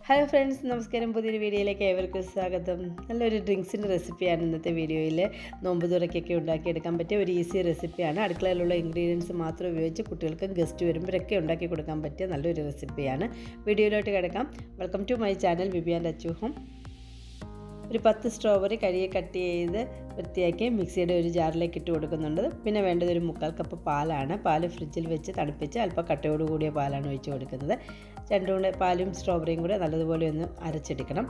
Hello friends, നമസ്കാരം പുതിയൊരു വീഡിയോയിലേക്ക് ഏവർക്കും സ്വാഗതം. നല്ലൊരു ഡ്രിങ്ക്സിൻ്റെ റെസിപ്പിയാണ് ഇന്നത്തെ വീഡിയോയിൽ. നോമ്പ് തുറക്കൊക്കെ ഉണ്ടാക്കിയെടുക്കാൻ പറ്റിയ ഒരു ഈസി റെസിപ്പിയാണ്. അടുക്കളയിലുള്ള ഇൻഗ്രീഡിയൻസ് മാത്രം ഉപയോഗിച്ച് കുട്ടികൾക്കും ഗസ്റ്റ് വരുമ്പോഴൊക്കെ ഉണ്ടാക്കി കൊടുക്കാൻ പറ്റിയ നല്ലൊരു റെസിപ്പിയാണ്. വീഡിയോയിലോട്ട് കിടക്കാം. Welcome to my channel VP and Achu home. ഒരു 10 സ്ട്രോബെറി കഴുകി കട്ട് ചെയ്ത് വൃത്തിയാക്കി മിക്സിയുടെ ഒരു ജാറിലേക്ക് ഇട്ട് കൊടുക്കുന്നുണ്ട്. പിന്നെ വേണ്ടത് ഒരു 1/4 കപ്പ് പാലാണ്. പാല് ഫ്രിഡ്ജിൽ വെച്ച് തണുപ്പിച്ച് അല്പം കട്ടയോട് കൂടിയ പാലാണ് ഒഴിച്ച് കൊടുക്കുന്നത്. രണ്ടും കൂടെ പാലും സ്ട്രോബെറിയും കൂടെ നല്ലതുപോലെ ഒന്ന് അരച്ചെടുക്കണം.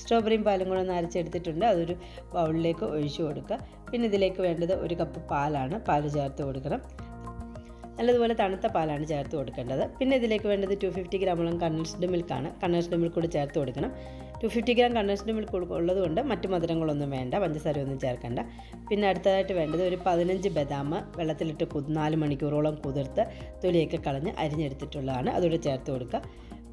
സ്ട്രോബെറിയും പാലും കൂടെ ഒന്ന് അരച്ചെടുത്തിട്ടുണ്ട്. അതൊരു ബൗളിലേക്ക് ഒഴിച്ചു കൊടുക്കുക. പിന്നെ ഇതിലേക്ക് വേണ്ടത് 1 കപ്പ് പാലാണ്. പാല് ചേർത്ത് കൊടുക്കണം. നല്ലതുപോലെ തണുത്ത പാലാണ് ചേർത്ത് കൊടുക്കേണ്ടത്. പിന്നെ ഇതിലേക്ക് വേണ്ടത് 250 ഗ്രാമോളം കണ്ടൻസ്ഡ് മിൽക്കാണ്. കണ്ടൻസ്ഡ് മിൽക്ക് കൂടി ചേർത്ത് കൊടുക്കണം. 250 ഗ്രാം കണ്ടൻസ്ഡ് മിൽക്ക് ഉള്ളതുകൊണ്ട് മറ്റു മധുരങ്ങളൊന്നും വേണ്ട, പഞ്ചസാര ഒന്നും ചേർക്കണ്ട. പിന്നെ അടുത്തതായിട്ട് വേണ്ടത് ഒരു 15 ബദാം വെള്ളത്തിലിട്ട് 4 മണിക്കൂറോളം കുതിർത്ത് തൊലിയൊക്കെ കളഞ്ഞ് അരിഞ്ഞെടുത്തിട്ടുള്ളതാണ്. അതുകൂടെ ചേർത്ത് കൊടുക്കുക.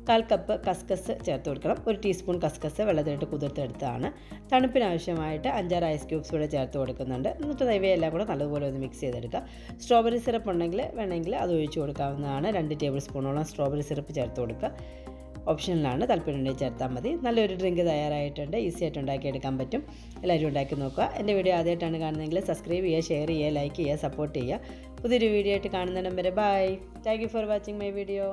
1/4 കപ്പ് കസ്കസ് ചേർത്ത് കൊടുക്കണം. 1 ടീസ്പൂൺ കസ്കസ് വെള്ളത്തിലിട്ട് കുതിർത്തെടുത്തതാണ്. തണുപ്പിനാവശ്യമായിട്ട് 5-6 ഐസ് ക്യൂബ്സ് കൂടെ ചേർത്ത് കൊടുക്കുന്നുണ്ട്. എന്നിട്ട് ഇവയെല്ലാം കൂടെ നല്ലതുപോലെ ഒന്ന് മിക്സ് ചെയ്തെടുക്കുക. സ്ട്രോബെറി സിറപ്പ് ഉണ്ടെങ്കിൽ വേണമെങ്കിൽ അത് ഒഴിച്ച് കൊടുക്കാവുന്നതാണ്. 2 ടേബിൾ സ്പൂണോളം സ്ട്രോബെറി സിറപ്പ് ചേർത്ത് കൊടുക്കുക. ഓപ്ഷനിലാണ്, താല്പര്യമുണ്ടെങ്കിൽ ചേർത്താൽ മതി. നല്ലൊരു ഡ്രിങ്ക് തയ്യാറായിട്ടുണ്ട്. ഈസി ആയിട്ട് ഉണ്ടാക്കിയെടുക്കാൻ പറ്റും. എല്ലാവരും ഉണ്ടാക്കി നോക്കുക. എൻ്റെ വീഡിയോ ആദ്യമായിട്ടാണ് കാണുന്നതെങ്കിൽ സബ്സ്ക്രൈബ് ചെയ്യുക, ഷെയർ ചെയ്യുക, ലൈക്ക് ചെയ്യുക, സപ്പോർട്ട് ചെയ്യുക. പുതിയൊരു വീഡിയോ ആയിട്ട് കാണുന്നിടം വരെ bye. Thank you for watching my video.